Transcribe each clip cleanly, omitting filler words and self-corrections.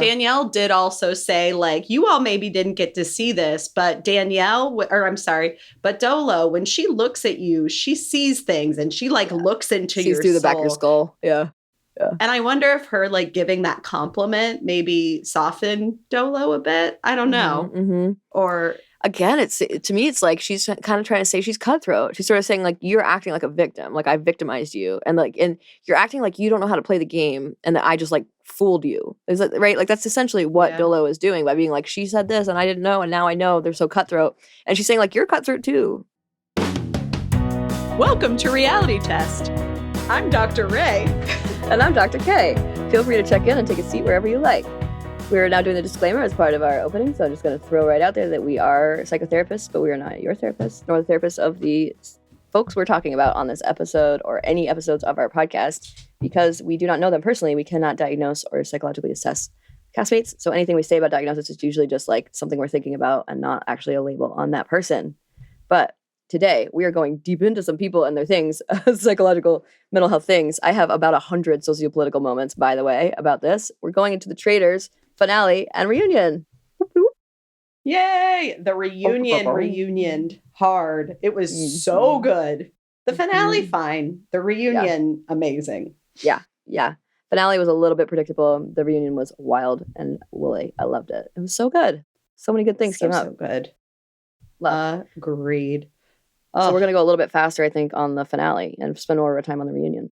Danielle did also say, like, you all maybe didn't get to see this, but but Dolo, when she looks at you, she sees things and she like looks into your through soul. the back of your skull. Yeah. And I wonder if her like giving that compliment maybe softened Dolo a bit. I don't know. Mm-hmm. Or again, to me, it's like she's kind of trying to say she's cutthroat. She's sort of saying like, you're acting like a victim, like I victimized you, and you're acting like you don't know how to play the game, and that I just like fooled you. Is that right? Like that's essentially what Dolo is doing by being like, she said this and I didn't know, and now I know. They're so cutthroat, and she's saying like, you're cutthroat too. Welcome to Reality Test. I'm Dr. Ray. And I'm Dr. Kay. Feel free to check in and take a seat wherever you like. We're now doing the disclaimer as part of our opening, so I'm just going to throw right out there that we are psychotherapists, but we are not your therapists, nor the therapists of the folks we're talking about on this episode or any episodes of our podcast. Because we do not know them personally, we cannot diagnose or psychologically assess castmates. So anything we say about diagnosis is usually just like something we're thinking about and not actually a label on that person. But today, we are going deep into some people and their things, psychological, mental health things. I have about 100 sociopolitical moments, by the way, about this. We're going into the Traitors finale and reunion. Yay! The reunioned hard. It was so good. The finale, fine. The reunion, amazing. Yeah. Finale was a little bit predictable. The reunion was wild and woolly. I loved it. It was so good. So many good things came out. So good. Love. Agreed. So we're going to go a little bit faster, I think, on the finale and spend more of our time on the reunion.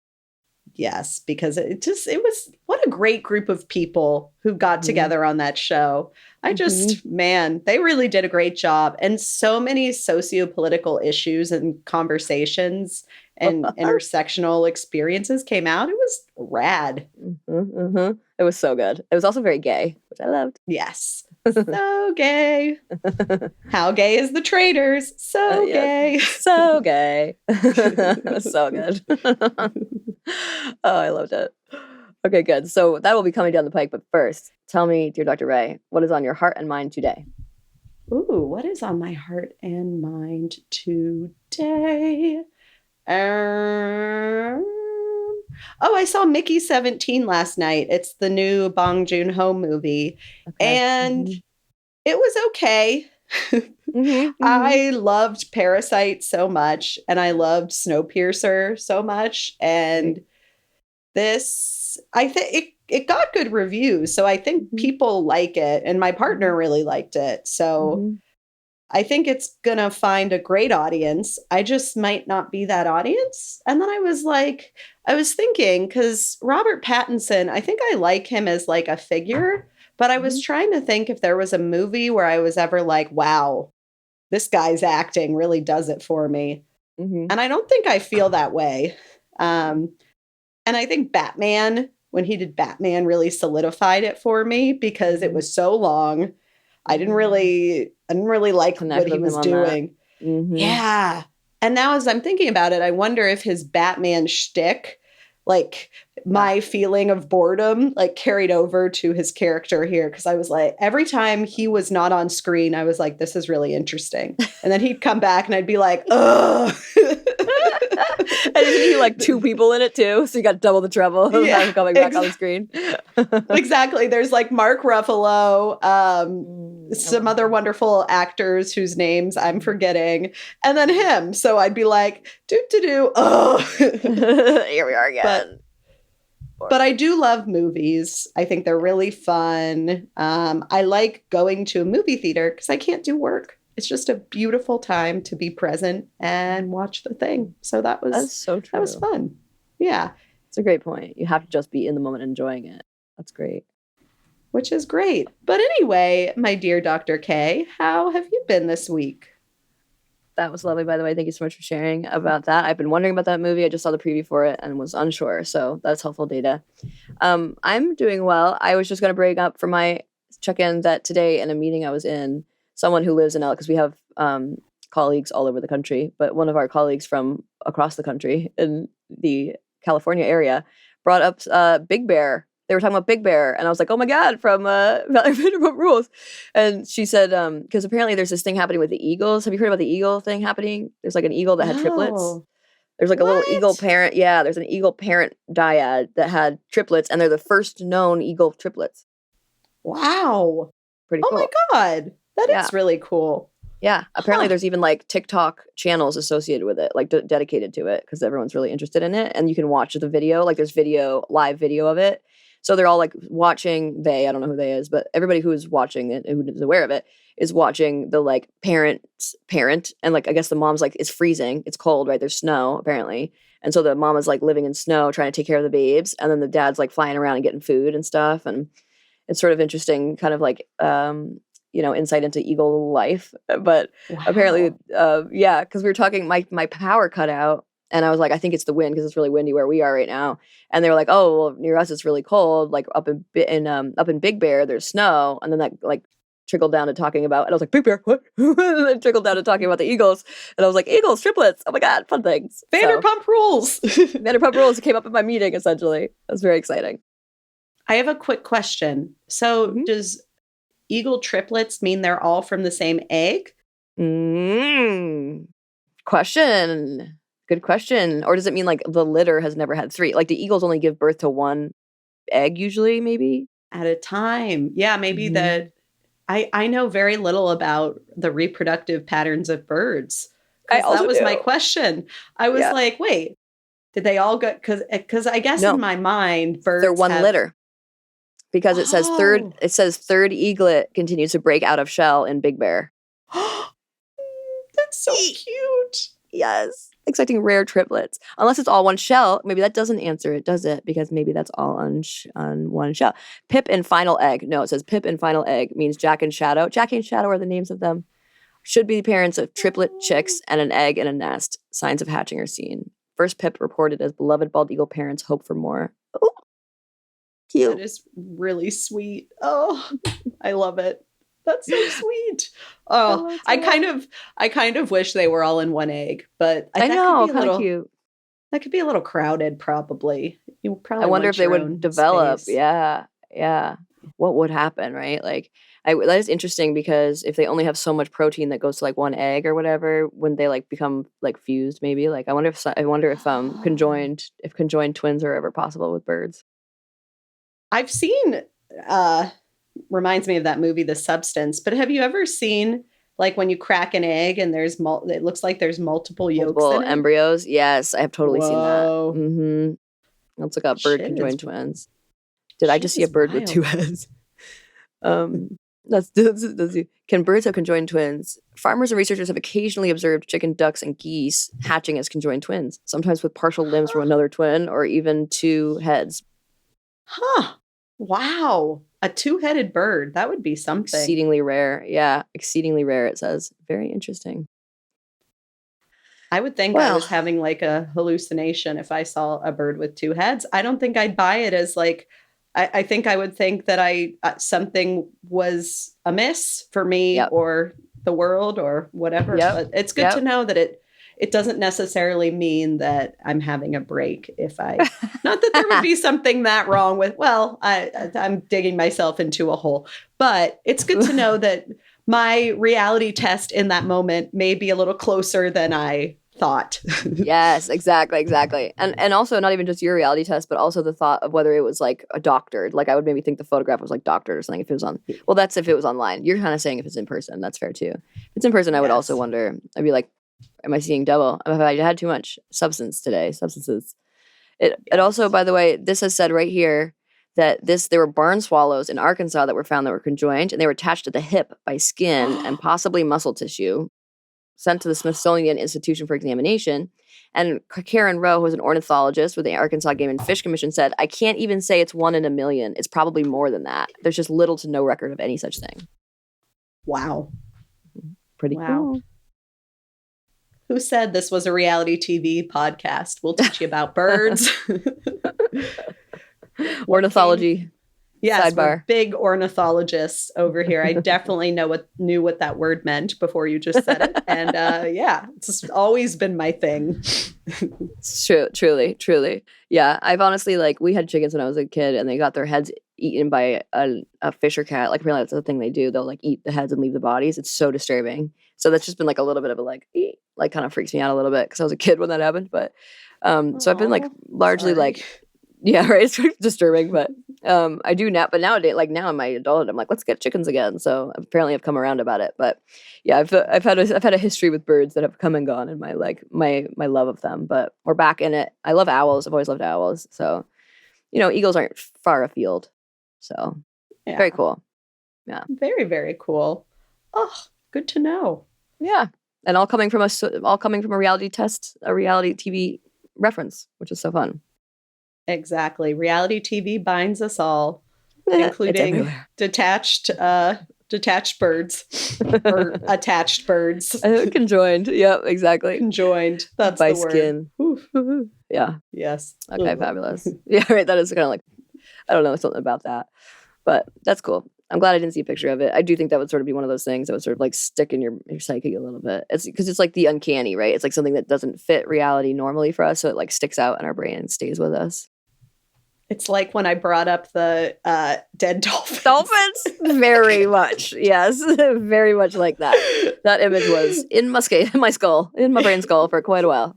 Yes, because it was, what a great group of people who got together on that show. Man, they really did a great job. And so many sociopolitical issues and conversations and intersectional experiences came out. It was rad. It was so good. It was also very gay, which I loved. Yes. So gay. How gay is the Traitors? So gay. So gay. It was so good. Oh, I loved it. Okay, good. So that will be coming down the pike. But first, tell me, dear Dr. Ray, what is on your heart and mind today? Ooh, what is on my heart and mind today? I saw Mickey 17 last night. It's the new Bong Joon-ho movie. Okay. And it was okay. I loved Parasite so much, and I loved Snowpiercer so much. And this, I think it got good reviews. So I think people like it, and my partner really liked it. So I think it's going to find a great audience. I just might not be that audience. And then I was thinking, because Robert Pattinson, I think I like him as like a figure, but I was trying to think if there was a movie where I was ever like, wow, this guy's acting really does it for me. And I don't think I feel that way. And I think Batman, when he did Batman, really solidified it for me because it was so long. I didn't really like what he was doing. Yeah. And now as I'm thinking about it, I wonder if his Batman shtick, like my feeling of boredom, like carried over to his character here. Cause I was like, every time he was not on screen, I was like, this is really interesting. And then he'd come back and I'd be like, ugh. And he like two people in it too. So you got double the trouble of him coming back on the screen. Exactly. There's like Mark Ruffalo, some other wonderful actors whose names I'm forgetting, and then him. So I'd be like, oh. Here we are again. But I do love movies. I think they're really fun. I like going to a movie theater because I can't do work. It's just a beautiful time to be present and watch the thing. So that's so true. That was fun. Yeah. It's a great point. You have to just be in the moment enjoying it. That's great. Which is great. But anyway, my dear Dr. Kay, how have you been this week? That was lovely, by the way. Thank you so much for sharing about that. I've been wondering about that movie. I just saw the preview for it and was unsure. So that's helpful data. I'm doing well. I was just going to bring up for my check-in that today in a meeting I was in, someone who lives in LA, because we have colleagues all over the country, but one of our colleagues from across the country in the California area brought up Big Bear. They were talking about Big Bear, and I was like, oh my God, from Vanderpump Rules. And she said, because apparently there's this thing happening with the eagles. Have you heard about the eagle thing happening? There's like an eagle that had triplets. There's like a little eagle parent. Yeah, there's an eagle parent dyad that had triplets, and they're the first known eagle triplets. Wow. Pretty Oh cool. my God. That is really cool. Yeah. Apparently there's even like TikTok channels associated with it, like dedicated to it, because everyone's really interested in it. And you can watch the video, like there's live video of it. So they're all like watching, I don't know who they is, but everybody who is watching it, who is aware of it, is watching the like parent. And like, I guess the mom's like, it's freezing. It's cold, right? There's snow apparently. And so the mom is like living in snow, trying to take care of the babes. And then the dad's like flying around and getting food and stuff. And it's sort of interesting, kind of like, insight into eagle life. But apparently, because we were talking, my power cut out. And I was like, I think it's the wind because it's really windy where we are right now. And they were like, oh, well, near us it's really cold. Like up in Big Bear, there's snow. And then that like trickled down to talking about, and I was like, Big Bear, what? And then trickled down to talking about the Eagles. And I was like, Eagles, triplets. Oh my God, fun things. Vanderpump Rules. Vanderpump Rules came up in my meeting, essentially. It was very exciting. I have a quick question. So does eagle triplets mean they're all from the same egg? Question. Good question. Or does it mean like the litter has never had three? Like the eagles only give birth to one egg usually, maybe? At a time. Yeah, maybe that. I know very little about the reproductive patterns of birds. That was my question. I was like, wait, did they all go? Because I guess in my mind, birds they're one litter. Because it says third eaglet continues to break out of shell in Big Bear. That's so cute. Yes. Expecting rare triplets. Unless it's all one shell. Maybe that doesn't answer it, does it? Because maybe that's all on one shell. Pip and final egg. No, it says Pip and final egg means Jack and Shadow. Jack and Shadow are the names of them. Should be parents of triplet chicks and an egg in a nest. Signs of hatching are seen. First Pip reported as beloved bald eagle parents hope for more. Oh, cute. That is really sweet. Oh, I love it. That's so sweet. Oh, I kind of wish they were all in one egg, but I know, kind of cute. That could be a little crowded, probably. You probably. I wonder if they would develop. Space. Yeah. What would happen, right? Like, that is interesting because if they only have so much protein that goes to like one egg or whatever, when they like become like fused, maybe. Like, I wonder if conjoined twins are ever possible with birds. I've seen. Reminds me of that movie, The Substance. But have you ever seen like when you crack an egg and there's it looks like there's multiple yolks in it? Embryos? Yes, I have totally seen that. Mm-hmm. Let's look up bird conjoined twins. Did I just see a bird with two heads? Can birds have conjoined twins? Farmers and researchers have occasionally observed chicken, ducks, and geese hatching as conjoined twins, sometimes with partial limbs from another twin or even two heads. Huh. Wow. A two-headed bird. That would be something. Exceedingly rare. Yeah, exceedingly rare, it says. Very interesting. I would think I was having like a hallucination if I saw a bird with two heads. I don't think I'd buy it as like, I think I would think that something was amiss for me or the world or whatever. But it's good to know that it doesn't necessarily mean that I'm having a break if I, not that there would be something that wrong with, I'm digging myself into a hole, but it's good to know that my reality test in that moment may be a little closer than I thought. Yes, exactly. And also not even just your reality test, but also the thought of whether it was like a doctored, like I would maybe think the photograph was like doctored or something if it was that's if it was online. You're kind of saying if it's in person, that's fair too. If it's in person, I would also wonder, I'd be like, am I seeing double? Have I had too much substances? It also, by the way, this has said right here that there were barn swallows in Arkansas that were found that were conjoined, and they were attached to the hip by skin and possibly muscle tissue, sent to the Smithsonian Institution for examination. And Karen Rowe, who was an ornithologist with the Arkansas Game and Fish Commission, said, I can't even say it's 1 in a million. It's probably more than that. There's just little to no record of any such thing. Wow. Pretty cool. Who said this was a reality TV podcast? We'll teach you about birds. Ornithology. Yes, sidebar. We're big ornithologists over here. I definitely knew what that word meant before you just said it. And it's always been my thing. It's true, truly. Yeah, I've honestly, we had chickens when I was a kid and they got their heads eaten by a fisher cat. Like, apparently that's the thing they do. They'll eat the heads and leave the bodies. It's so disturbing. So that's just been a little bit of a kind of freaks me out a little bit because I was a kid when that happened. But so I've been largely yeah, right. It's disturbing, but I do now, but nowadays, like now in my adulthood, I'm like, let's get chickens again. So apparently, I've come around about it. But yeah, I've had a history with birds that have come and gone in my my love of them. But we're back in it. I love owls. I've always loved owls. So eagles aren't far afield. So very cool. Yeah, very, very cool. Oh, good to know. Yeah, and all coming from a reality TV reference, which is so fun. Exactly. Reality TV binds us all, including detached birds or attached birds. Conjoined. Yep, exactly. Conjoined. That's by the word. Skin. Yeah. Yes. Okay, fabulous. Yeah, right. That is kind of like, I don't know, something about that. But that's cool. I'm glad I didn't see a picture of it. I do think that would sort of be one of those things that would sort of like stick in your psyche a little bit. It's because it's like the uncanny, right? It's like something that doesn't fit reality normally for us. So it like sticks out in our brain and stays with us. It's like when I brought up the dead dolphins. Dolphins? Very much. Yes. Very much like that. That image was in my skull, in my brain skull for quite a while.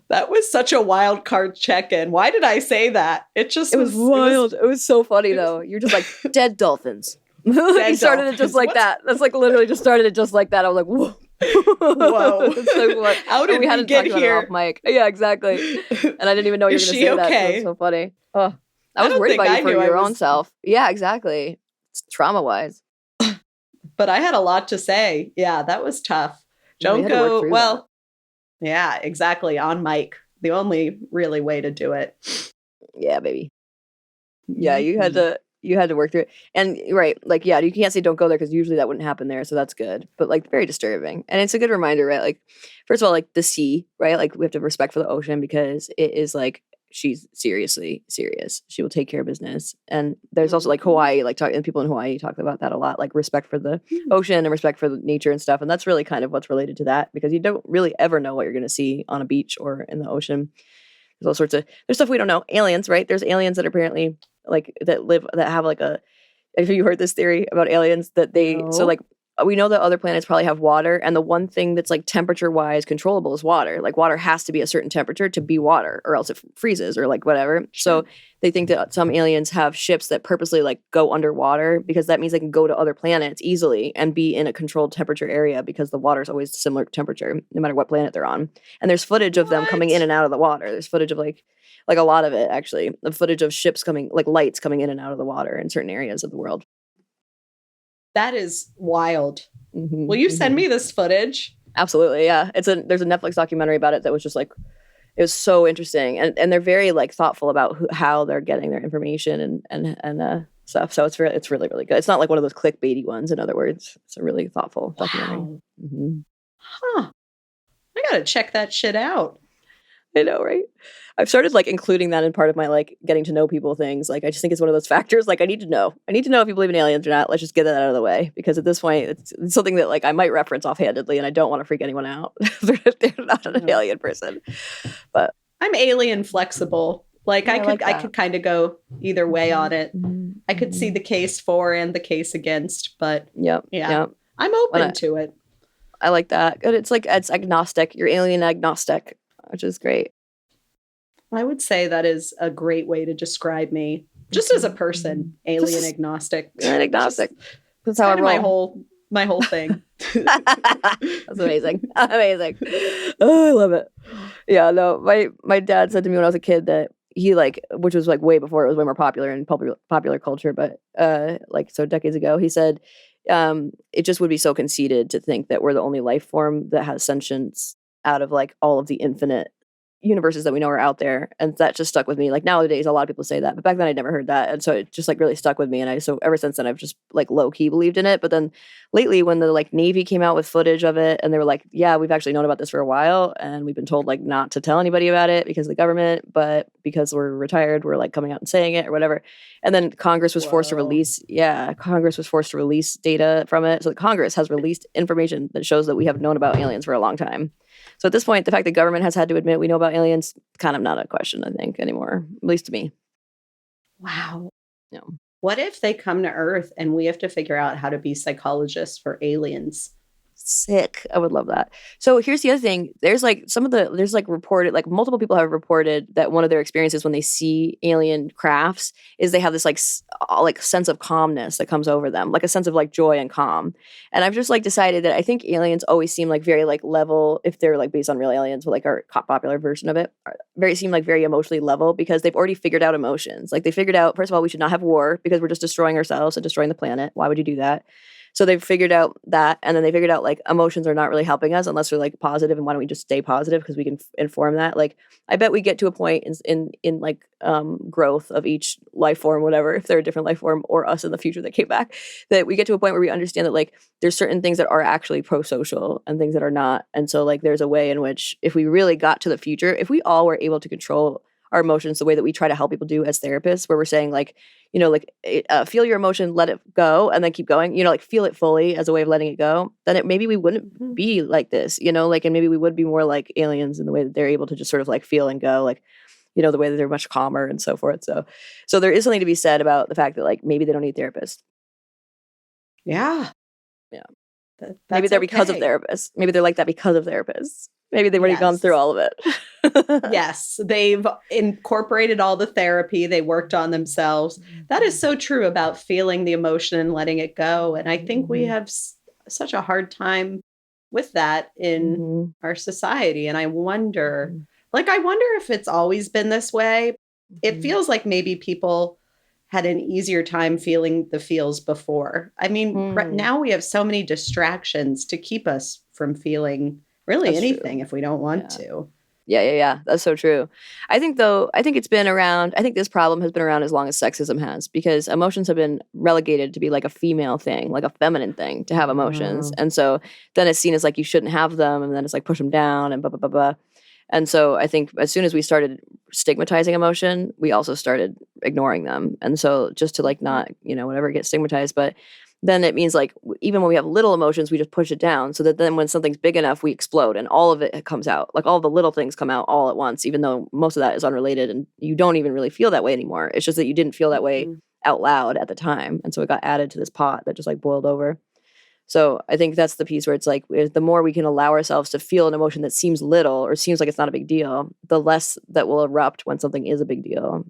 That was such a wild card check-in. Why did I say that? It was wild. It was so funny though. You're just like, dead dolphins. You started it just like that. That's like literally just started it just like that. I was like, whoa. Whoa. So how did we get here? Off mic. Yeah, exactly. And I didn't even know you were going to say that. So it was so funny. Oh, I was worried about you for your own self. Yeah, exactly. It's trauma-wise. But I had a lot to say. Yeah, that was tough. Don't go, well, yeah, exactly. On mic. The only really way to do it. Yeah, baby. Yeah, you had to work through it. And right, like, yeah, you can't say don't go there because usually that wouldn't happen there. So that's good. But like very disturbing. And it's a good reminder, right? Like, first of all, like the sea, right? Like we have to have respect for the ocean because it is like, she's seriously serious. She will take care of business. And there's also like Hawaii, like and people in Hawaii talk about that a lot, like respect for the ocean and respect for the nature and stuff. And that's really kind of what's related to that because you don't really ever know what you're going to see on a beach or in the ocean. There's all sorts of, there's stuff we don't know. Aliens, right? There's aliens that apparently like that have like have you heard this theory about aliens that so like we know that other planets probably have water, and the one thing that's like temperature wise controllable is water. Like water has to be a certain temperature to be water or else it freezes or like whatever. So they think that some aliens have ships that purposely like go underwater because that means they can go to other planets easily and be in a controlled temperature area because the water is always similar temperature no matter what planet they're on. And there's footage of them coming in and out of the water. There's footage of like a lot of it actually, the footage of ships coming, like lights coming in and out of the water in certain areas of the world. That is wild. Mm-hmm. Will you send me this footage? Absolutely, yeah. There's a Netflix documentary about it that was just like, it was so interesting, and they're very like thoughtful about how they're getting their information and stuff. So it's really really good. It's not like one of those clickbaity ones. In other words, it's a really thoughtful documentary. Wow. Mm-hmm. Huh. I gotta check that shit out. I know, right? I've started like including that in part of my like getting to know people things. Like I just think it's one of those factors. Like I need to know if you believe in aliens or not. Let's just get that out of the way because at this point it's something that like I might reference offhandedly, and I don't want to freak anyone out. They're not an alien person, but I'm alien flexible. Like I could kind of go either way on it. Mm-hmm. I could see the case for and the case against, but yep. I'm open to it. I like that. It's like it's agnostic. You're alien agnostic, which is great. I would say that is a great way to describe me, just as a person, alien agnostic. Alien agnostic. That's how I roll. My whole thing. That's amazing. Amazing. Oh, I love it. Yeah, no, my dad said to me when I was a kid that he like, which was like way before it was way more popular in popular culture, but like so decades ago, he said it just would be so conceited to think that we're the only life form that has sentience out of like all of the infinite universes that we know are out there. And that just stuck with me. Like nowadays a lot of people say that, but back then I'd never heard that, and so it just like really stuck with me. And so ever since then I've just like low-key believed in it. But then lately when the like Navy came out with footage of it and they were like, yeah, we've actually known about this for a while and we've been told like not to tell anybody about it because of the government, but because we're retired we're like coming out and saying it or whatever. And then Congress was forced to release data from it. So the Congress has released information that shows that we have known about aliens for a long time. So at this point, the fact that government has had to admit we know about aliens, kind of not a question, I think, anymore, at least to me. Wow. Yeah. What if they come to Earth and we have to figure out how to be psychologists for aliens? Sick. I would love that. So here's the other thing. There's like reported, like multiple people have reported that one of their experiences when they see alien crafts is they have this like sense of calmness that comes over them, like a sense of like joy and calm. And I've just like decided that I think aliens always seem like very like level, if they're like based on real aliens, but like our popular version of it, seem like very emotionally level because they've already figured out emotions. Like they figured out, first of all, we should not have war because we're just destroying ourselves and destroying the planet. Why would you do that? So they've figured out that, and then they figured out like emotions are not really helping us unless they're like positive, and why don't we just stay positive because we can inform that. Like I bet we get to a point in like growth of each life form, whatever, if they're a different life form or us in the future that came back, that we get to a point where we understand that like there's certain things that are actually pro-social and things that are not. And so like there's a way in which if we really got to the future, if we all were able to control our emotions the way that we try to help people do as therapists, where we're saying like, you know, like feel your emotion, let it go, and then keep going, you know, like feel it fully as a way of letting it go, then maybe we wouldn't be like this, you know, like, and maybe we would be more like aliens in the way that they're able to just sort of like feel and go, like, you know, the way that they're much calmer and so forth. So there is something to be said about the fact that like maybe they don't need therapists. Yeah. Maybe they're because of therapists. Maybe they're like that because of therapists. Maybe they've already gone through all of it. Yes, they've incorporated all the therapy. They worked on themselves. That is so true about feeling the emotion and letting it go. And I think we have such a hard time with that in our society. And I wonder if it's always been this way. It feels like maybe people had an easier time feeling the feels before. I mean, now we have so many distractions to keep us from feeling really anything if we don't want to. Yeah. That's so true. I think it's been around. I think this problem has been around as long as sexism has, because emotions have been relegated to be like a female thing, like a feminine thing to have emotions. And so then it's seen as like you shouldn't have them. And then it's like push them down and blah, blah, blah, blah. And so I think as soon as we started stigmatizing emotion, we also started ignoring them. And so just to like not, you know, whatever, get stigmatized. But then it means like even when we have little emotions, we just push it down so that then when something's big enough, we explode and all of it comes out. Like all the little things come out all at once, even though most of that is unrelated and you don't even really feel that way anymore. It's just that you didn't feel that way out loud at the time. And so it got added to this pot that just like boiled over. So I think that's the piece where it's like the more we can allow ourselves to feel an emotion that seems little or seems like it's not a big deal, the less that will erupt when something is a big deal.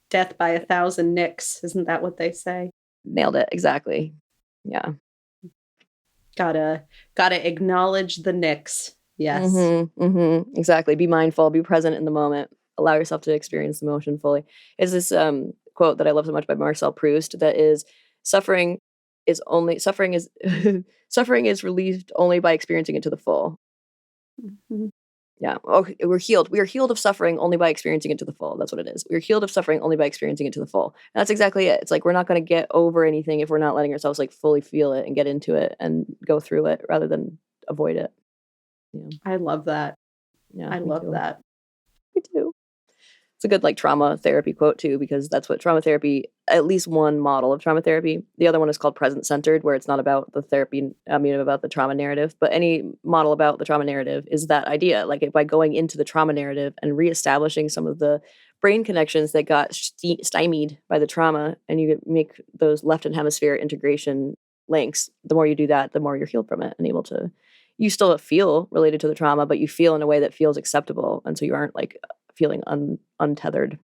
Death by 1,000 nicks. Isn't that what they say? Nailed it. Exactly. Yeah. Gotta acknowledge the nicks. Yes. Exactly. Be mindful, be present in the moment, allow yourself to experience emotion fully. Is this quote that I love so much by Marcel Proust that is suffering is relieved only by experiencing it to the full. Yeah. Oh, we're healed. We are healed of suffering only by experiencing it to the full. That's what it is. We're healed of suffering only by experiencing it to the full. And that's exactly it. It's like we're not going to get over anything if we're not letting ourselves like fully feel it and get into it and go through it rather than avoid it. Yeah. I love that. Yeah, I love that. Me too. It's a good like trauma therapy quote too, because that's what trauma therapy, at least one model of trauma therapy. The other one is called present centered, where it's not about the therapy, about the trauma narrative, but any model about the trauma narrative is that idea. Like by going into the trauma narrative and reestablishing some of the brain connections that got stymied by the trauma, and you make those left hemisphere integration links. The more you do that, the more you're healed from it and able to, you still feel related to the trauma, but you feel in a way that feels acceptable. And so you aren't like feeling untethered.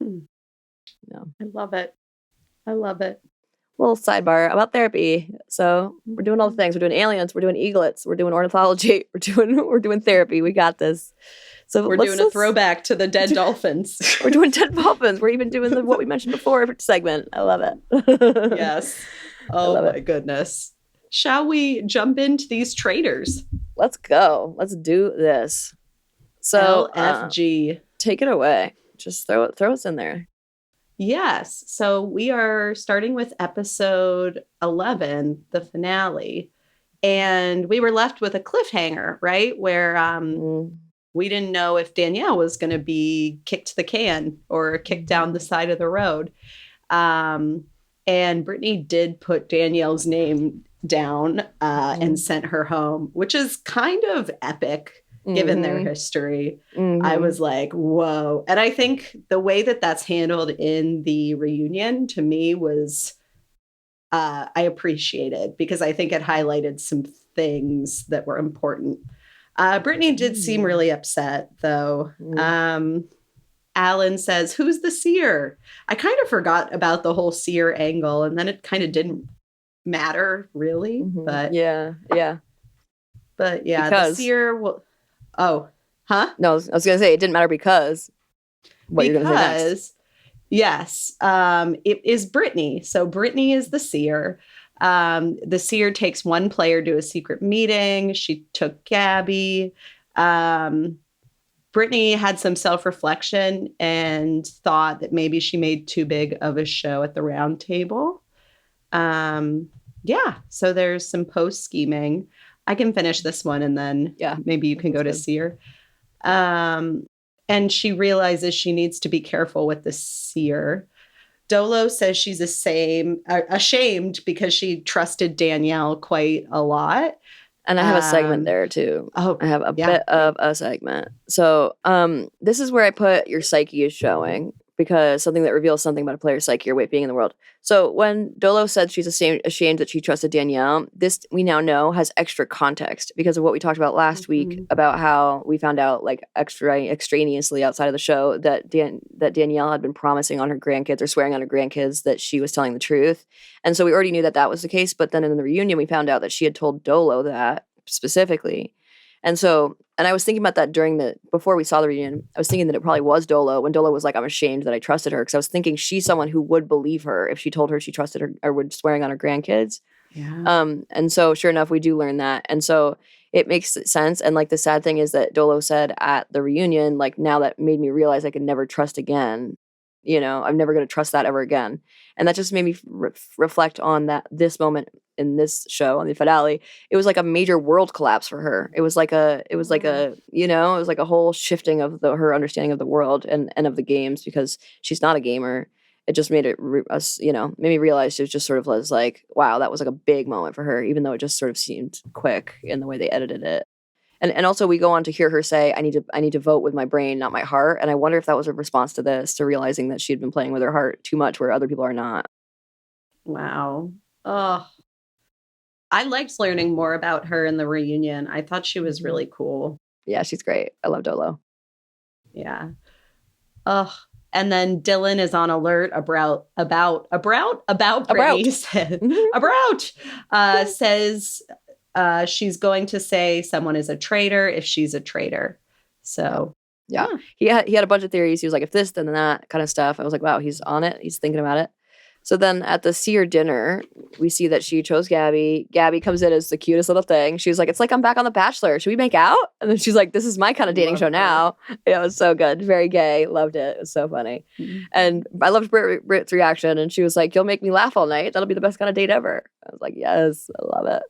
Yeah. I love it. Little sidebar about therapy. So we're doing all the things. We're doing aliens. We're doing eaglets. We're doing ornithology. We're doing therapy. We got this. So we're doing a throwback to the dead dolphins. We're doing dead dolphins. We're even doing what we mentioned before segment. I love it. Yes. Oh my goodness. Shall we jump into these traitors? Let's go. Let's do this. So LFG. Take it away. Just throw us in there. Yes. So we are starting with episode 11, the finale. And we were left with a cliffhanger, right? Where we didn't know if Danielle was going to be kicked to the can or kicked down the side of the road. And Brittany did put Danielle's name down and sent her home, which is kind of epic. Given their history, I was like, whoa. And I think the way that that's handled in the reunion to me was I appreciated because I think it highlighted some things that were important. Brittany did seem really upset, though. Alan says, "Who's the seer?" I kind of forgot about the whole seer angle, and then it kind of didn't matter, really. But yeah. But yeah, because... the seer will... Oh, huh? No, I was going to say it didn't matter because... What you're going to say next. Yes, it is Brittany. So Brittany is the seer. The seer takes one player to a secret meeting. She took Gabby. Brittany had some self-reflection and thought that maybe she made too big of a show at the round table. Yeah, so there's some post-scheming. I can finish this one and then maybe you can go to seer. And she realizes she needs to be careful with the seer. Dolo says she's ashamed because she trusted Danielle quite a lot. And I have a segment there too. Oh, I have a bit of a segment. So this is where I put your psyche is showing, because something that reveals something about a player's psyche or way of being in the world. So when Dolo said she's ashamed that she trusted Danielle, this we now know has extra context because of what we talked about last week about how we found out like extraneously outside of the show that Danielle had been promising on her grandkids or swearing on her grandkids that she was telling the truth. And so we already knew that that was the case. But then in the reunion, we found out that she had told Dolo that specifically. And so, and I was thinking about that before we saw the reunion, I was thinking that it probably was Dolo when Dolo was like, I'm ashamed that I trusted her. Because I was thinking she's someone who would believe her if she told her she trusted her or would swearing on her grandkids. Yeah. And so sure enough, we do learn that. And so it makes sense. And like the sad thing is that Dolo said at the reunion, like now that made me realize I could never trust again. You know, I'm never going to trust that ever again. And that just made me reflect on this moment in this show on the finale. It was like a major world collapse for her. It was like a whole shifting of her understanding of the world and of the games, because she's not a gamer. It just made made me realize she was just sort of was like, wow, that was like a big moment for her, even though it just sort of seemed quick in the way they edited it. And also we go on to hear her say, I need to vote with my brain, not my heart. And I wonder if that was a response to this, to realizing that she had been playing with her heart too much where other people are not. Wow. Oh, I liked learning more about her in the reunion. I thought she was really cool. Yeah, she's great. I love Dolo. Yeah. Oh, and then Dylan is on alert about Brittany says she's going to say someone is a traitor if she's a traitor. So yeah. He had a bunch of theories. He was like, if this, then that kind of stuff. I was like, wow, he's on it. He's thinking about it. So then at the seer dinner, we see that she chose Gabby. Gabby comes in as the cutest little thing. She was like, it's like I'm back on The Bachelor. Should we make out? And then she's like, this is my kind of dating show now. Yeah, it was so good. Very gay. Loved it. It was so funny. Mm-hmm. And I loved Britt's reaction. And she was like, you'll make me laugh all night. That'll be the best kind of date ever. I was like, yes, I love it.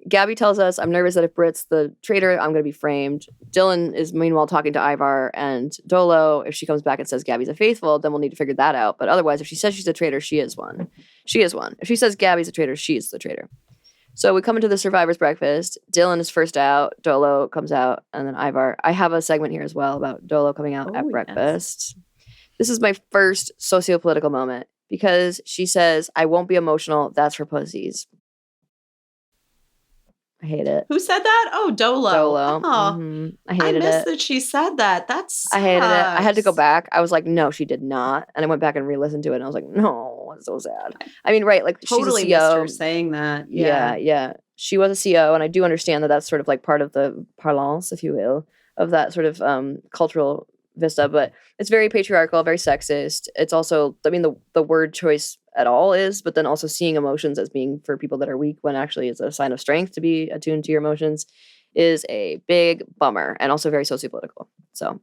Gabby tells us, I'm nervous that if Britt's the traitor, I'm going to be framed. Dylan is meanwhile talking to Ivar and Dolo. If she comes back and says Gabby's a faithful, then we'll need to figure that out. But otherwise, if she says she's a traitor, she is one. She is one. If she says Gabby's a traitor, she is the traitor. So we come into the survivor's breakfast. Dylan is first out. Dolo comes out. And then Ivar. I have a segment here as well about Dolo coming out at breakfast. Yes. This is my first sociopolitical moment because she says, I won't be emotional. That's for pussies. I hate it. Who said that? Oh, Dolo. Oh, I hated it. I missed that she said that. I hated it. I had to go back. I was like, no, she did not. And I went back and re-listened to it. And I was like, no, it's so sad. I mean, right. Like totally she's a CO. Missed her saying that. Yeah. She was a CO. And I do understand that that's sort of like part of the parlance, if you will, of that sort of cultural vista. But it's very patriarchal, very sexist. It's also, I mean, the word choice at all is, but then also seeing emotions as being for people that are weak when actually it's a sign of strength to be attuned to your emotions is a big bummer and also very sociopolitical. So,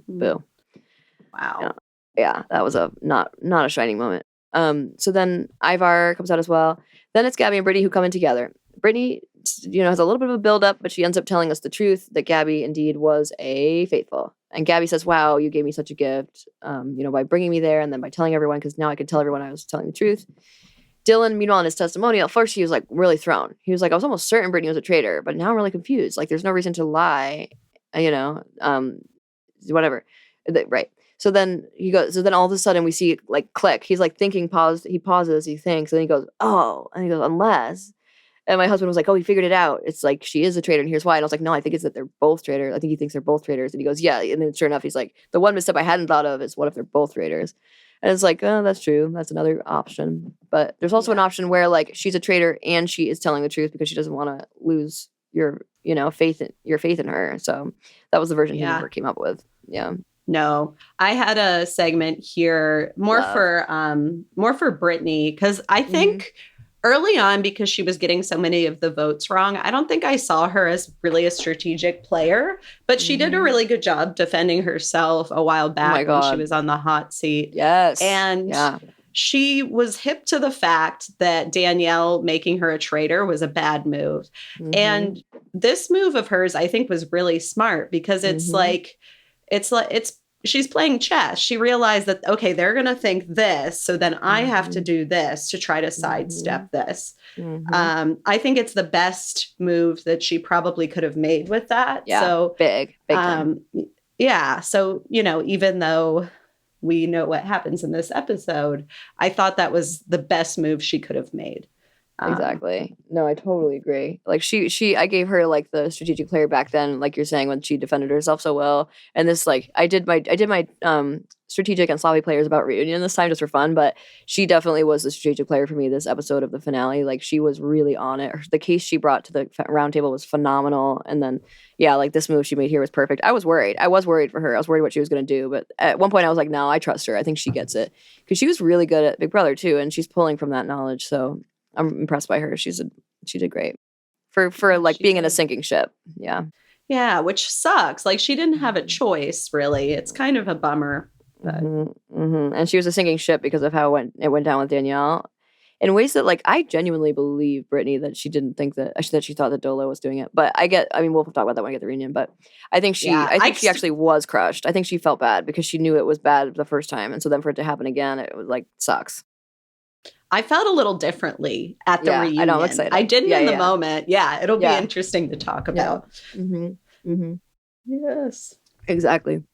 boo. Wow. Yeah, that was not a shining moment. So then Ivar comes out as well. Then it's Gabby and Brittany who come in together. Brittany, has a little bit of a build-up, but she ends up telling us the truth that Gabby indeed was a faithful. And Gabby says, wow, you gave me such a gift, by bringing me there and then by telling everyone, because now I could tell everyone I was telling the truth. Dylan, meanwhile, in his testimonial, first he was like really thrown. He was like, I was almost certain Brittany was a traitor, but now I'm really confused. Like, there's no reason to lie, whatever. Right. So then he goes. So then all of a sudden we see like click. He's like thinking. He pauses. He thinks, and he goes, "Oh," and he goes, "Unless." And my husband was like, "Oh, he figured it out. It's like she is a traitor, and here's why." And I was like, "No, I think it's that they're both traitors. I think he thinks they're both traitors." And he goes, "Yeah." And then sure enough, he's like, "The one misstep I hadn't thought of is what if they're both traitors?" And it's like, "Oh, that's true. That's another option." But there's also an option where like she's a traitor and she is telling the truth because she doesn't want to lose your faith in her. So that was the version he never came up with. Yeah. No, I had a segment here more for Brittany, because I think early on, because she was getting so many of the votes wrong, I don't think I saw her as really a strategic player, but she did a really good job defending herself a while back when she was on the hot seat. Yes. And she was hip to the fact that Danielle making her a traitor was a bad move. And this move of hers, I think, was really smart, because it's she's playing chess. She realized that, okay, they're going to think this, so then I have to do this to try to sidestep this. I think it's the best move that she probably could have made with that. Yeah, so big time. Yeah. So, even though we know what happens in this episode, I thought that was the best move she could have made. Exactly. No, I totally agree. Like I gave her like the strategic player back then, like you're saying, when she defended herself so well. And this, like, I did my strategic and sloppy players about reunion this time just for fun, but she definitely was the strategic player for me this episode of the finale. Like, she was really on it. The case she brought to the round table was phenomenal. And then, like, this move she made here was perfect. I was worried for her. I was worried what she was going to do. But at one point I was like, no, I trust her. I think she gets it. Because she was really good at Big Brother too. And she's pulling from that knowledge. So I'm impressed by her. She did great for like being in a sinking ship. Yeah. Yeah, which sucks. Like, she didn't have a choice, really. It's kind of a bummer. But. And she was a sinking ship because of how it went down with Danielle, in ways that, like, I genuinely believe Brittany that she didn't think that she thought that Dolo was doing it. But we'll talk about that when I get the reunion. But I think she actually was crushed. I think she felt bad because she knew it was bad the first time, and so then for it to happen again, it was like sucks. I felt a little differently at the reunion. I know, I'm excited. I didn't in the moment. Yeah, it'll be interesting to talk about. Yes. Exactly.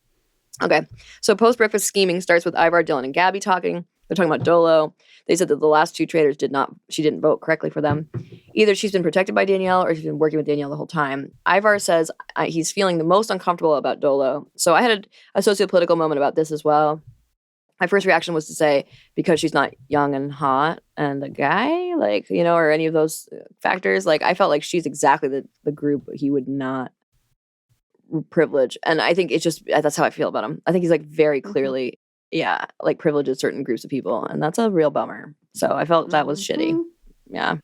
Okay. So post-breakfast scheming starts with Ivar, Dylan, and Gabby talking. They're talking about Dolo. They said that the last two traitors she didn't vote correctly for them. Either she's been protected by Danielle or she's been working with Danielle the whole time. Ivar says he's feeling the most uncomfortable about Dolo. So I had a sociopolitical moment about this as well. My first reaction was to say, because she's not young and hot and a guy, like, or any of those factors, like, I felt like she's exactly the group he would not privilege. And I think it's just, that's how I feel about him. I think he's like very clearly, like privileges certain groups of people. And that's a real bummer. So I felt that was shitty. Yeah.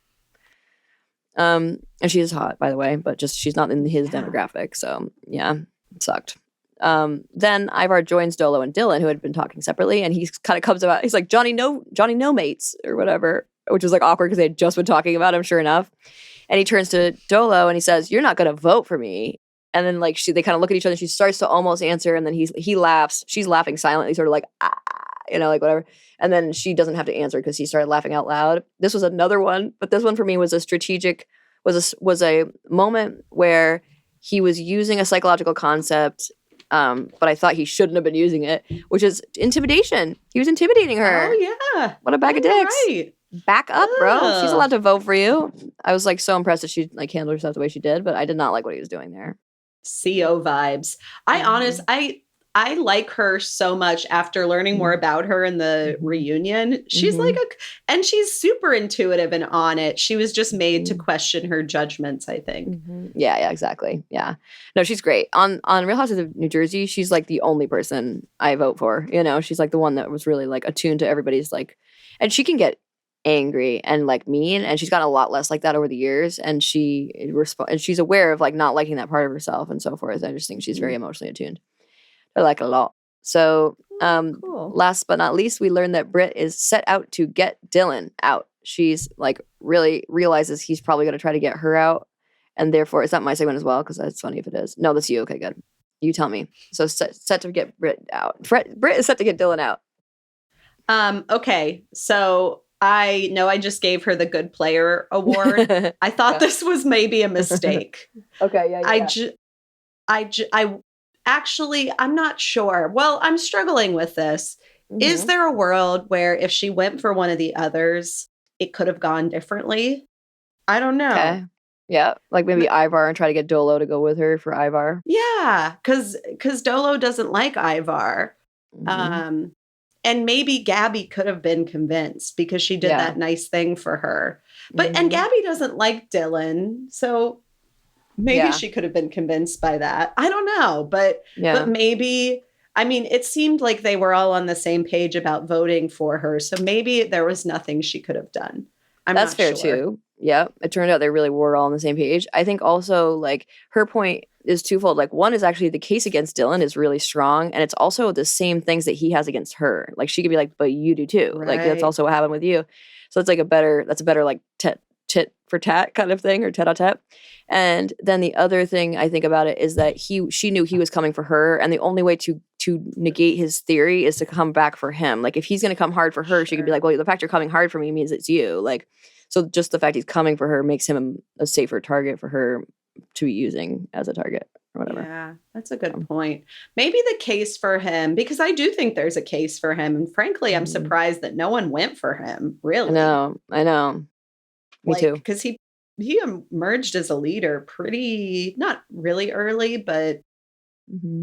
And she is hot, by the way, but just she's not in his demographic. So yeah, it sucked. Then Ivar joins Dolo and Dylan, who had been talking separately, and he kind of comes about, he's like, Johnny no mates or whatever, which was like awkward because they had just been talking about him, sure enough. And he turns to Dolo and he says, "You're not going to vote for me." And then like they kind of look at each other. She starts to almost answer, and then he laughs. She's laughing silently, sort of like, like whatever. And then she doesn't have to answer because he started laughing out loud. This was another one, but this one for me was was a moment where he was using a psychological concept, but I thought he shouldn't have been using it, which is intimidation. He was intimidating her. Oh yeah, what a bag of dicks! Right. Back up, bro. She's allowed to vote for you. I was like so impressed that she like handled herself the way she did, but I did not like what he was doing there. CO vibes. I like her so much after learning more about her in the reunion. She's and she's super intuitive and on it. She was just made to question her judgments, I think. Yeah, exactly. Yeah. No, she's great. On Real Housewives of New Jersey, she's like the only person I vote for. She's like the one that was really like attuned to everybody's like, and she can get angry and like mean, and she's gotten a lot less like that over the years, and she's aware of like not liking that part of herself and so forth. I just think she's very emotionally attuned. I like it a lot. So cool. Last but not least, we learned that Britt is set out to get Dylan out. She's like really realizes he's probably going to try to get her out, and therefore it's not my segment as well because that's funny if it is. No, that's you. Okay, good. You tell me. So set to get Britt out. Britt is set to get Dylan out. Okay, so I know I just gave her the good player award. I thought this was maybe a mistake. Okay, yeah. I Actually, I'm not sure. Well, I'm struggling with this. Is Mm-hmm. there a world where if she went for one of the others, it could have gone differently? I don't know. Okay. Yeah. Like maybe Ivar and try to get Dolo to go with her for Ivar. Yeah, because Dolo doesn't like Ivar. Mm-hmm. Um, and maybe Gabby could have been convinced because she did Yeah. that nice thing for her. And Mm-hmm. Gabby doesn't like Dylan, so maybe Yeah. she could have been convinced by that. I don't know, but Yeah. maybe, I mean, it seemed like they were all on the same page about voting for her, so maybe there was nothing she could have done. I'm That's not fair sure. too. Yeah. It turned out they really were all on the same page. I think also like her point is twofold. Like one is actually the case against Dylan is really strong, and it's also the same things that he has against her. Like she could be like, but you do too. Like that's Right. also what happened with you. So it's like a better like tit for tat kind of thing, or tete a tete. And then the other thing I think about it is that she knew he was coming for her, and the only way to negate his theory is to come back for him. Like if he's going to come hard for her, she could be like, well, the fact you're coming hard for me means it's you. Like so just the fact he's coming for her makes him a safer target for her to be using as a target or whatever. Yeah, that's a good point. Maybe the case for him, because I do think there's a case for him. And frankly, I'm surprised that no one went for him, really. I know. Me too. Because he emerged as a leader pretty, not really early, but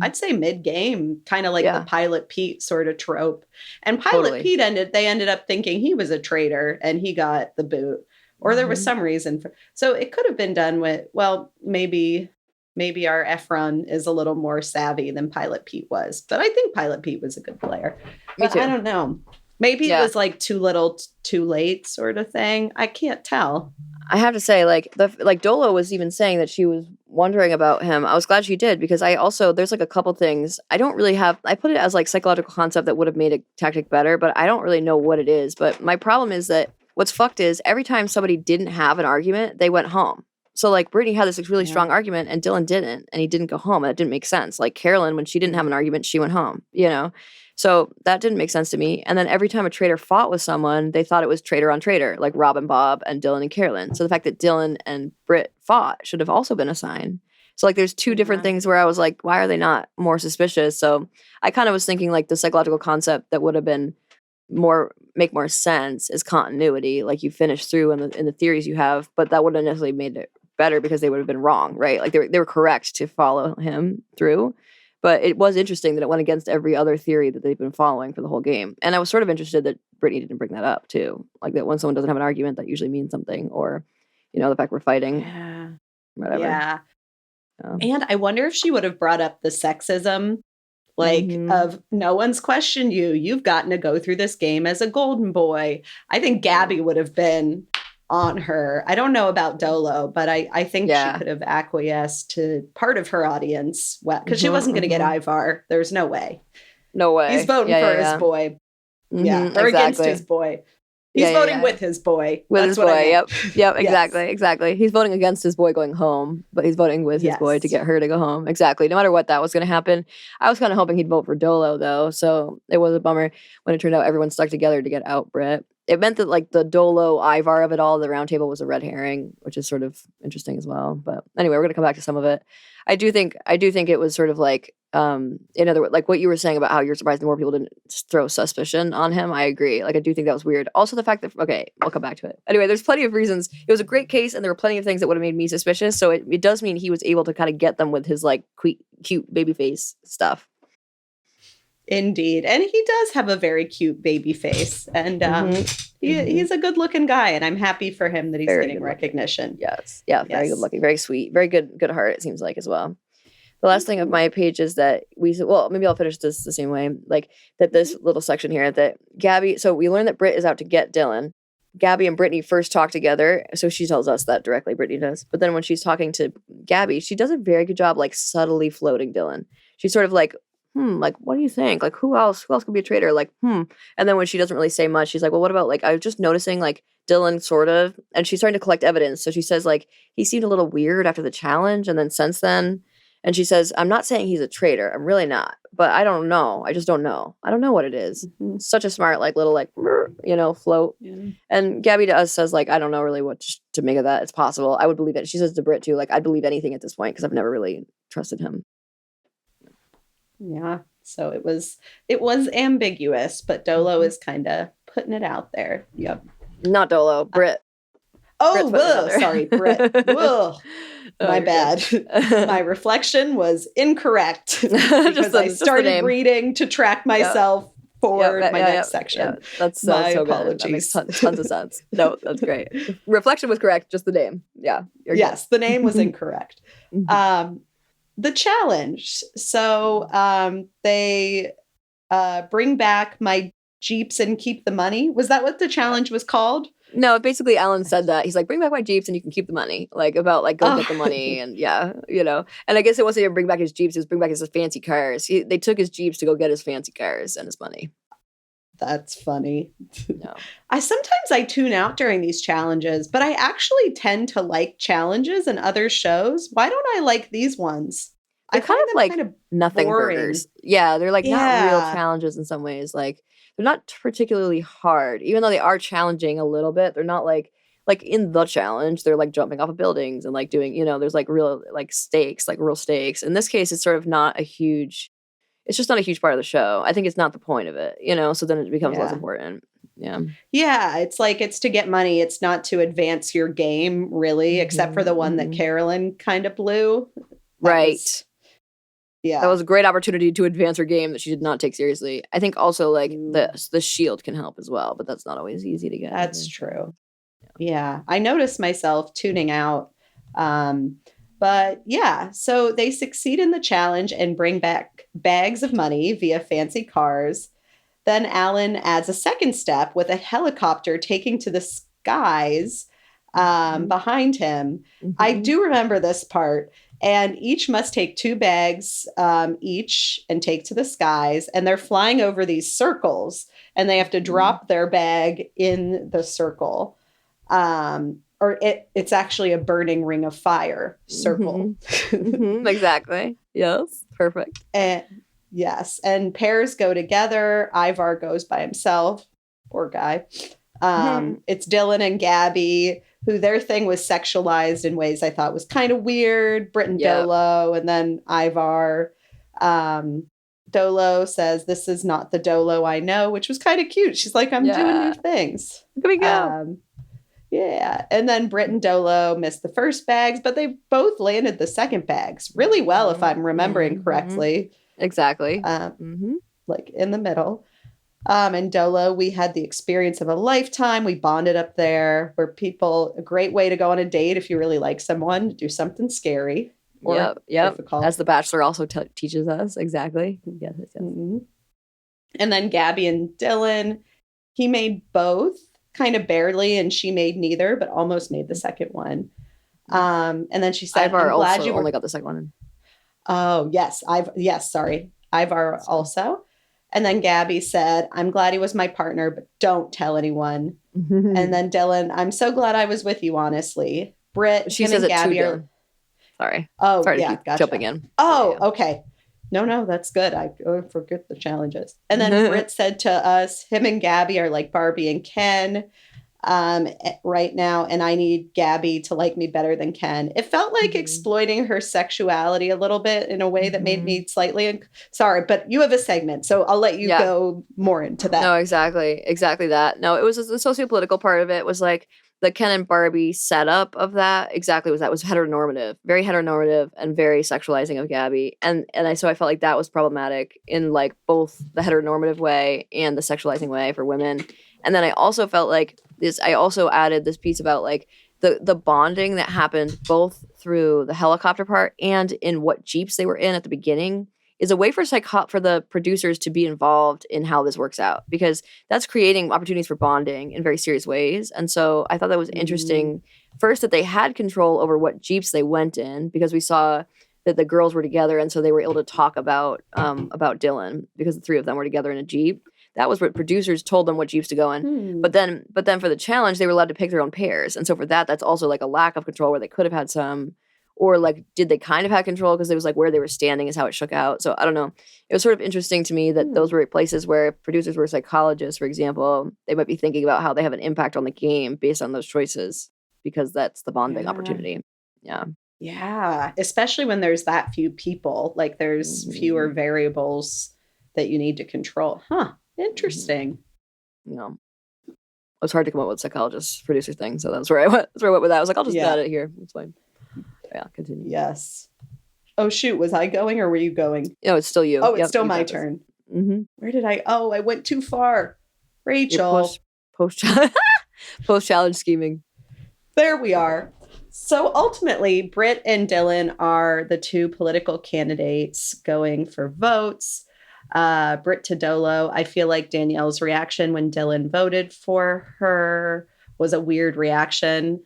I'd say mid-game, kind of like the Pilot Pete sort of trope. And Pilot Pete they ended up thinking he was a traitor and he got the boot. Or there was some reason for, so it could have been done with, well, maybe our Efron is a little more savvy than Pilot Pete was. But I think Pilot Pete was a good player. Me too. I don't know. Maybe it was like too little, too late sort of thing. I can't tell. I have to say, like Dolo was even saying that she was wondering about him. I was glad she did, because I also, there's like a couple things I don't really have. I put it as like psychological concept that would have made a tactic better, but I don't really know what it is. But my problem is that what's fucked is every time somebody didn't have an argument, they went home. So like Brittany had this really strong argument and Dylan didn't, and he didn't go home. And it didn't make sense. Like Carolyn, when she didn't have an argument, she went home, you know? So that didn't make sense to me. And then every time a traitor fought with someone, they thought it was traitor on traitor, like Rob and Bob and Dylan and Carolyn. So the fact that Dylan and Britt fought should have also been a sign. So like there's two different things where I was like, why are they not more suspicious? So I kind of was thinking like the psychological concept that would have been make more sense is continuity. Like you finish through in the theories you have, but that wouldn't necessarily made it better because they would have been wrong, right? Like they were correct to follow him through. But it was interesting that it went against every other theory that they've been following for the whole game. And I was sort of interested that Brittany didn't bring that up too. Like that when someone doesn't have an argument, that usually means something, or, you know, the fact we're fighting. Whatever. Yeah. And I wonder if she would have brought up the sexism, like of no one's questioned you. You've gotten to go through this game as a golden boy. I think Gabby would have been on her. I don't know about Dolo, but I think she could have acquiesced to part of her audience. Well, because she wasn't going to get Ivar. There's no way. No way. He's voting for his boy. Or against his boy. He's voting with his boy. With That's his boy. I mean. Yep. Exactly. He's voting against his boy going home, but he's voting with his boy to get her to go home. Exactly. No matter what that was going to happen. I was kind of hoping he'd vote for Dolo though, so it was a bummer when it turned out everyone stuck together to get out Britt. It meant that like the Dolo Ivar of it all, the round table was a red herring, which is sort of interesting as well. But anyway, we're gonna come back to some of it. I do think it was sort of like in other words, like what you were saying about how you're surprised more people didn't throw suspicion on him. I agree. Like I do think that was weird. Also the fact that we'll come back to it. Anyway, there's plenty of reasons. It was a great case and there were plenty of things that would have made me suspicious. So it does mean he was able to kind of get them with his like cute baby face stuff. Indeed. And he does have a very cute baby face. And he's a good looking guy. And I'm happy for him that he's getting recognition. Yes. Yeah. Very good looking. Very sweet. Very good heart, it seems like, as well. The last thing of my page is that maybe I'll finish this the same way. Like that this little section here that Gabby, so we learned that Britt is out to get Dylan. Gabby and Brittany first talk together. So she tells us that directly, Brittany does. But then when she's talking to Gabby, she does a very good job, like subtly floating Dylan. She's sort of like, like, what do you think? Like, who else could be a traitor? Like, And then when she doesn't really say much, she's like, well, what about, like, I was just noticing, like, Dylan sort of, and she's starting to collect evidence. So she says, like, he seemed a little weird after the challenge. And then since then, and she says, I'm not saying he's a traitor. I'm really not. But I don't know. I just don't know. I don't know what it is. Such a smart, like, little, like, float. Yeah. And Gabby to us says, like, I don't know really what to make of that. It's possible. I would believe it. She says to Britt, too, like, I'd believe anything at this point because I've never really trusted him. Yeah. So it was ambiguous, but Dolo is kind of putting it out there. Yep. Not Dolo, Brit. Sorry, Brit. Whoa. My bad. My reflection was incorrect because I started reading to track myself for my next section. That's my so apologies. Good. That makes tons of sense. No, that's great. Reflection was correct, just the name. Yeah. Yes, the name was incorrect. The challenge. So they bring back my Jeeps and keep the money. Was that what the challenge was called? No, basically Alan said that. He's like, bring back my Jeeps and you can keep the money. Like, about like, go get the money. And and I guess it wasn't even bring back his Jeeps, it was bring back his fancy cars. They took his Jeeps to go get his fancy cars and his money. That's funny. No. I tune out during these challenges, but I actually tend to like challenges in other shows. Why don't I like these ones? They're kind of nothing boring. Burgers. Yeah, they're like not real challenges in some ways. Like, they're not particularly hard, even though they are challenging a little bit. They're not like in the challenge, they're like jumping off of buildings and like doing, there's like real like stakes, like real stakes. In this case, it's sort of not it's just not a huge part of the show. I think it's not the point of it, so then it becomes less important. Yeah. Yeah, it's to get money. It's not to advance your game, really, except for the one that Carolyn kind of blew. Right. That was a great opportunity to advance her game that she did not take seriously. I think also like the shield can help as well, but that's not always easy to get. That's true. Yeah. I noticed myself tuning out. But yeah, so they succeed in the challenge and bring back bags of money via fancy cars. Then Alan adds a second step with a helicopter taking to the skies behind him. I do remember this part. And each must take 2 bags each and take to the skies. And they're flying over these circles and they have to drop their bag in the circle. Or it's actually a burning ring of fire circle. Exactly. Yes. Perfect. Yes. And pairs go together. Ivar goes by himself. Poor guy. It's Dylan and Gabby, who their thing was sexualized in ways I thought was kind of weird. Britt and Dolo, and then Ivar. Dolo says, "This is not the Dolo I know," which was kind of cute. She's like, "I'm doing new things." Here we go. Yeah. And then Britt and Dolo missed the first bags, but they both landed the second bags really well, if I'm remembering correctly. Exactly. Like in the middle. And Dolo, we had the experience of a lifetime. We bonded up there. A great way to go on a date if you really like someone, to do something scary or difficult. As The Bachelor also teaches us. Exactly. Yes. Mm-hmm. And then Gabby and Dylan, he made both kind of barely, and she made neither, but almost made the second one. And then she said, Ivar I'm glad you only got the second one. Oh, yes. Sorry. Ivar also. And then Gabby said, "I'm glad he was my partner, but don't tell anyone." And then Dylan, "I'm so glad I was with you, honestly." Britt, she says and Gabby it too. Sorry. Oh, sorry yeah, to keep gotcha. jumping in. Oh, okay. No, that's good. I forget the challenges. And then Britt said to us, him and Gabby are like Barbie and Ken right now, and I need Gabby to like me better than Ken. It felt like exploiting her sexuality a little bit in a way that made me slightly sorry, but you have a segment, so I'll let you go more into that. No, exactly that. No, it was the sociopolitical part of it was like the Ken and Barbie setup of that exactly was heteronormative, very heteronormative and very sexualizing of Gabby. And so I felt like that was problematic in like both the heteronormative way and the sexualizing way for women. And then I also felt like I also added this piece about like the bonding that happened both through the helicopter part and in what Jeeps they were in at the beginning is a way for the producers to be involved in how this works out, because that's creating opportunities for bonding in very serious ways. And so I thought that was interesting. First, that they had control over what Jeeps they went in, because we saw that the girls were together, and so they were able to talk about Dylan because the 3 of them were together in a Jeep. That was what producers told them what Jeeps to go in. But then for the challenge, they were allowed to pick their own pairs. And so for that's also like a lack of control where they could have had some, or like, did they kind of have control because it was like where they were standing is how it shook out. So I don't know. It was sort of interesting to me that those were places where producers were psychologists, for example, they might be thinking about how they have an impact on the game based on those choices, because that's the bonding opportunity. Yeah. Yeah, especially when there's that few people, like there's fewer variables that you need to control. Huh, interesting. Yeah. It was hard to come up with psychologist producer thing, so that's where I went. That's where I went with that. I was like, I'll just add it here. It's fine. Yeah, continue. Yes. Oh shoot, was I going or were you going? No, it's still you. Oh, it's still my turn. Where did I? Oh, I went too far. Rachel. Post challenge scheming. There we are. So ultimately, Britt and Dylan are the two political candidates going for votes. Britt to Dolo. I feel like Danielle's reaction when Dylan voted for her was a weird reaction.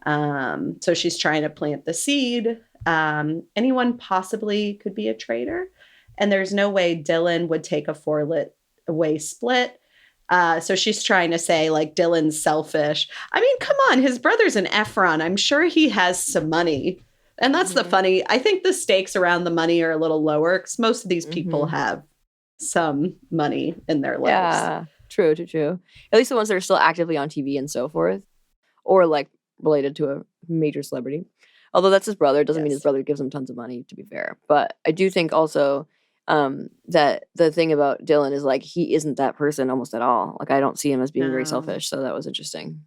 So she's trying to plant the seed. Anyone possibly could be a traitor. And there's no way Dylan would take a 4-way split. So she's trying to say, like, Dylan's selfish. I mean, come on, his brother's an Efron. I'm sure he has some money. And that's the funny. I think the stakes around the money are a little lower because most of these people have some money in their lives. Yeah, true. At least the ones that are still actively on TV and so forth, or like related to a major celebrity. Although that's his brother, doesn't mean his brother gives him tons of money, to be fair. But I do think also that the thing about Dylan is like he isn't that person almost at all. Like I don't see him as being very selfish. So that was interesting.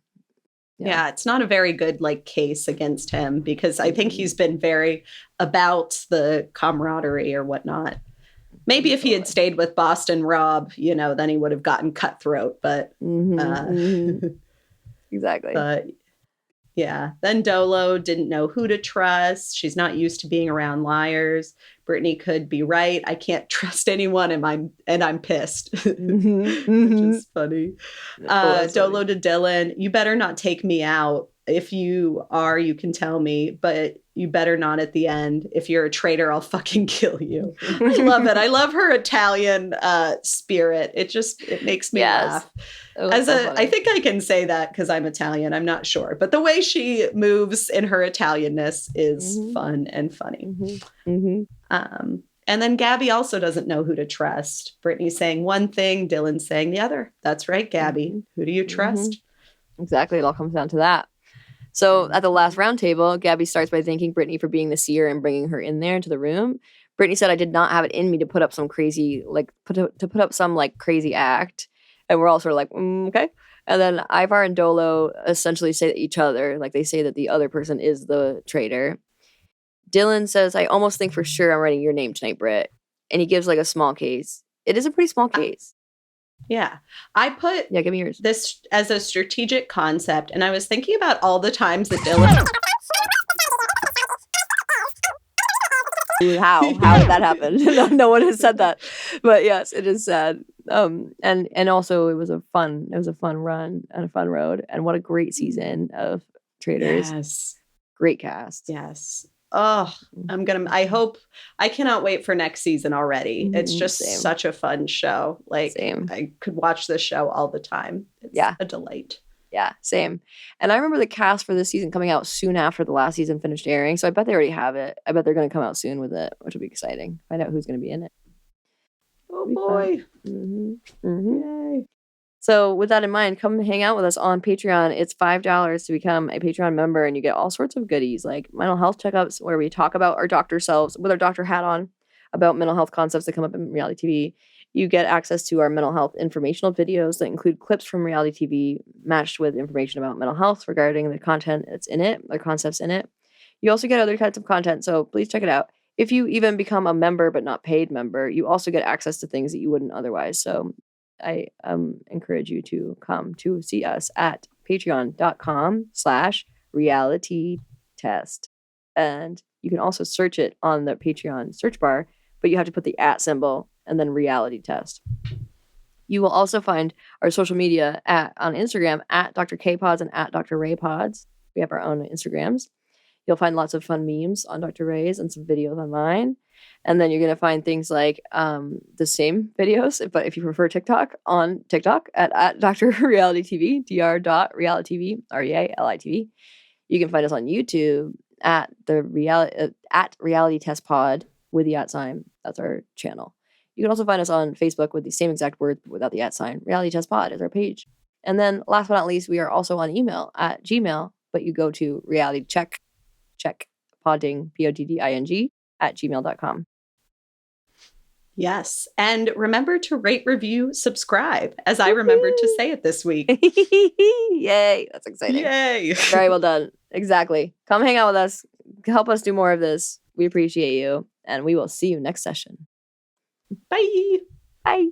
Yeah, it's not a very good like case against him because I think he's been very about the camaraderie or whatnot. Maybe if he had stayed with Boston Rob, you know, then he would have gotten cutthroat. But exactly. But yeah, then Dolo didn't know who to trust. She's not used to being around liars. Brittany could be right. I can't trust anyone, and I'm pissed, which is funny. Dolo to Dylan, you better not take me out. If you are, you can tell me, but you better not at the end. If you're a traitor, I'll fucking kill you. I love it. I love her Italian spirit. It makes me laugh. I think I can say that because I'm Italian. I'm not sure, but the way she moves in her Italianness is fun and funny. And then Gabby also doesn't know who to trust. Brittany's saying one thing, Dylan's saying the other. That's right, Gabby. Who do you trust? Exactly. It all comes down to that. So at the last round table, Gabby starts by thanking Brittany for being the seer and bringing her in there into the room. Brittany said, I did not have it in me to put up some crazy, crazy act. And we're all sort of like, okay. And then Ivar and Dolo essentially say to each other, like they say that the other person is the traitor. Dylan says, I almost think for sure I'm writing your name tonight, Britt. And he gives like a small case. It is a pretty small case. Yeah. I put give me yours. This as a strategic concept. And I was thinking about all the times that Dylan... How did that happen? No one has said that. But yes, it is sad. And also it was a fun run and a fun road. And what a great season of Traitors. Yes. Great cast. Yes. Oh, I cannot wait for next season already. It's just such a fun show. Like I could watch this show all the time. It's a delight. Yeah, same. And I remember the cast for this season coming out soon after the last season finished airing. So I bet they already have it. I bet they're going to come out soon with it, which will be exciting. Find out who's going to be in it. Oh boy. Yay. So with that in mind, come hang out with us on Patreon. It's $5 to become a Patreon member, and you get all sorts of goodies like mental health checkups where we talk about our doctor selves with our doctor hat on about mental health concepts that come up in reality TV. You get access to our mental health informational videos that include clips from reality TV matched with information about mental health regarding the content that's in it, the concepts in it. You also get other types of content, so please check it out. If you even become a member but not paid member, you also get access to things that you wouldn't otherwise. So I encourage you to come to see us at patreon.com/realitytest. And you can also search it on the Patreon search bar, but you have to put the @ symbol and then reality test. You will also find our social media on Instagram at Dr. K Pods and at Dr. Ray Pods. We have our own Instagrams. You'll find lots of fun memes on Dr. Ray's and some videos on mine. And then you're going to find things like the same videos, but if you prefer TikTok, on TikTok at Dr. Reality TV, dr.realitytv, REALITV. You can find us on YouTube at Reality Test Pod with the @ That's our channel. You can also find us on Facebook with the same exact word but without the @ Reality Test Pod is our page. And then last but not least, we are also on email at Gmail, but you go to reality check podding, PODDING, @gmail.com. Yes. And remember to rate, review, subscribe, as I remembered to say it this week. Yay. That's exciting. Yay. Very well done. Exactly. Come hang out with us. Help us do more of this. We appreciate you. And we will see you next session. Bye. Bye.